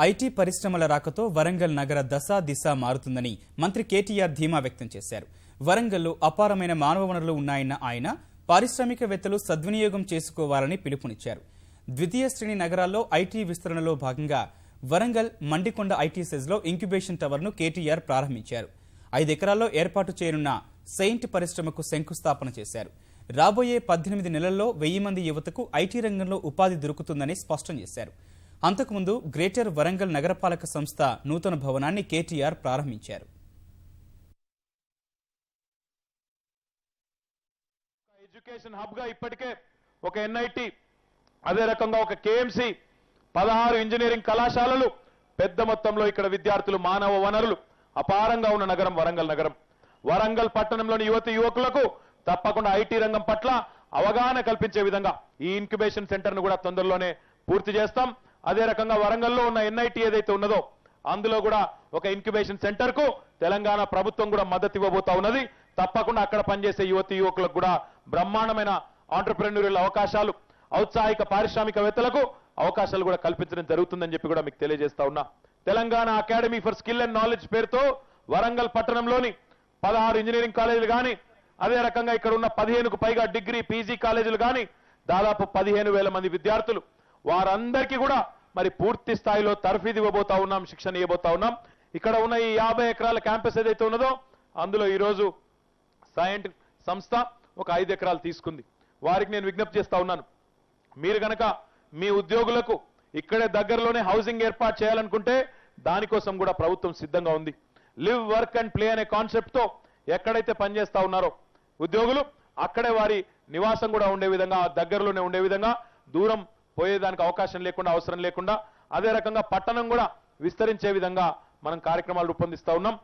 IT పరిశ్రమల రాకతో వరంగల్ నగర దశ దిశ మారుతుందని మంత్రి కేటీఆర్ ధీమా వ్యక్తం చేశారు. వరంగల్లో అపారమైన మానవ వనరులు ఉన్నాయన్న ఆయన పారిశ్రామికవేత్తలు సద్వినియోగం చేసుకోవాలని పిలుపునిచ్చారు. ద్వితీయ శ్రేణి నగరాల్లో ఐటీ విస్తరణలో భాగంగా వరంగల్ మండికొండ ఐటీ సెజ్లో ఇంక్యుబేషన్ టవర్ను కేటీఆర్ ప్రారంభించారు. 5 ఎకరాల్లో ఏర్పాటు చేయనున్న సెయింట్ పరిశ్రమకు శంకుస్థాపన చేశారు. రాబోయే 18 నెలల్లో 1000 మంది యువతకు ఐటీ రంగంలో ఉపాధి దొరుకుతుందని స్పష్టం చేశారు. అంతకుముందు గ్రేటర్ వరంగల్ నగరపాలక సంస్థ నూతన భవనాన్ని కేటీఆర్ ప్రారంభించారు. ఎడ్యుకేషన్ హబ్ గా ఇప్పటికే ఒక ఎన్ఐటి, అదే రకంగా ఒక కేఎంసి, 16 ఇంజనీరింగ్ కళాశాలలు, పెద్ద మొత్తంలో ఇక్కడ విద్యార్థులు, మానవ వనరులు అపారంగా ఉన్న నగరం వరంగల్ నగరం. వరంగల్ పట్టణంలోని యువతి యువకులకు తప్పకుండా ఐటీ రంగం పట్ల అవగాహన కల్పించే విధంగా ఈ ఇంక్యుబేషన్ సెంటర్ ను కూడా తొందరలోనే పూర్తి చేస్తాం. అదే రకంగా వరంగల్లో ఉన్న ఎన్ఐటి ఏదైతే ఉన్నదో అందులో కూడా ఒక ఇంక్యుబేషన్ సెంటర్ కు తెలంగాణ ప్రభుత్వం కూడా మద్దతు ఇవ్వబోతా ఉన్నది. తప్పకుండా అక్కడ పనిచేసే యువతి యువకులకు కూడా బ్రహ్మాండమైన ఆంటర్‌ప్రెన్యూరియల్ అవకాశాలు, ఔత్సాహిక పారిశ్రామికవేత్తలకు అవకాశాలు కూడా కల్పించడం జరుగుతుందని చెప్పి కూడా మీకు తెలియజేస్తా ఉన్నా. Telangana academy for skill and knowledge పేరుతో వరంగల్ పట్టణంలోని 16 ఇంజనీరింగ్ కాలేజీలు కానీ, అదే రకంగా ఇక్కడ ఉన్న 15కు పైగా డిగ్రీ పీజీ కాలేజీలు కానీ, దాదాపు 15,000 మంది విద్యార్థులు, వారందరికీ కూడా మరి పూర్తి స్థాయిలో తర్ఫీదు ఇవ్వబోతా ఉన్నాం, శిక్షణ ఇవ్వబోతా ఉన్నాం. ఇక్కడ ఉన్న ఈ 50 ఎకరాల క్యాంపస్ ఏదైతే ఉన్నదో అందులో ఈరోజు సైంట్ సంస్థ ఒక 5 ఎకరాలు తీసుకుంది. వారికి నేను విజ్ఞప్తి చేస్తా ఉన్నాను, మీరు గనక మీ ఉద్యోగులకు ఇక్కడే దగ్గరలోనే హౌసింగ్ ఏర్పాటు చేయాలనుకుంటే దానికోసం కూడా ప్రభుత్వం సిద్ధంగా ఉంది. లివ్, వర్క్ అండ్ ప్లే అనే కాన్సెప్ట్ తో ఎక్కడైతే పనిచేస్తా ఉన్నారో ఉద్యోగులు అక్కడే వారి నివాసం కూడా ఉండే విధంగా, దగ్గరలోనే ఉండే విధంగా, దూరం పోయేదానికి అవకాశం లేకుండా, అవసరం లేకుండా, అదే రకంగా పట్టణం కూడా విస్తరించే విధంగా మనం కార్యక్రమాలు రూపొందిస్తా ఉన్నాం.